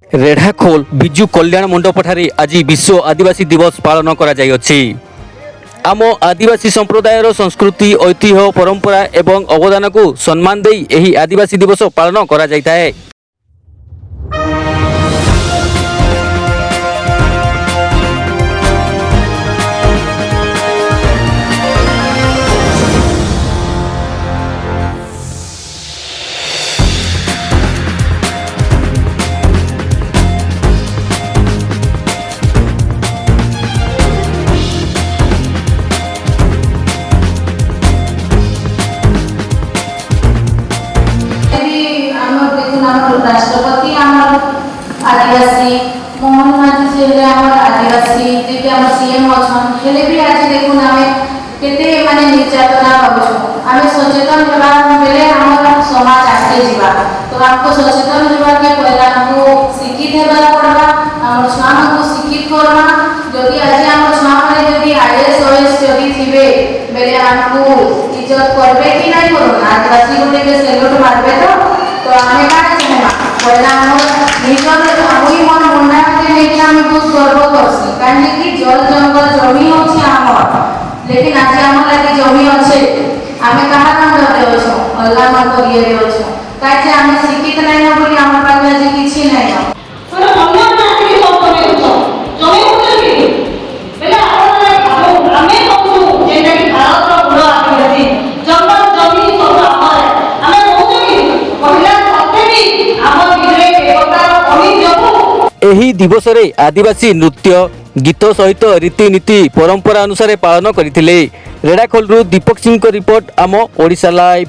रेढ़ाखोल विजु कल्याण मंडपठारे आज विश्व आदिवासी दिवस पालन करा जायछि। आम आदिवासी संप्रदायर संस्कृति ऐतिह्य परंपरा एवं अवदान को सम्मान देई एही आदिवासी दिवस पालन करा जायताए। राष्ट्रपति आदिवासी मोहन मांझी से आदिवासी जे आम सीएम अच्छन हेले भी आज देखुन आम केते माने निर्यातना पाउछु आम सचेतन होगा बेले हमर समाज आगे जीवा तो हमको सचेतन होगा के पहला हमको शिक्षित हेबा पड़बा हमर छुआ को शिक्षित करबा जदि आज हमर छुआ माने जदि आईएएस ओएस जदि थिबे बेले हमको इज्जत करबे कि नहीं करो आदिवासी गोटे के सेल्यूट मारबे तो आमे का कहमा पहला हम निजर हमई मन मुंडा के लेके हम बहुत गर्व करसी काहे कि जल जंगल जमी होछि हमर लेकिन आज हमर लागि जमी अछि आमे कहा काम करते होछो अल्लाह मन को दिए रे होछो काहे जे आमे शिक्षित नहीं हो बोली हमर पास आज किछि नहीं हो तोरा अन्य जाति के सब करे होछो जमी होछ कि बेला आपण आमे कहू जेटा कि भारत रो बड़ आदिवासी जंगल जमी सब हमर आमे कहू कि पहिला सत्य भी हमर भितरे एकता कमी जबो। एही दिवस रे आदिवासी नृत्य गीत सहित रीतिनीति परंपरा अनुसार पालन करथिले। रेढ़ाखोल दीपक सिंह को रिपोर्ट आम ओडिशा लाइव।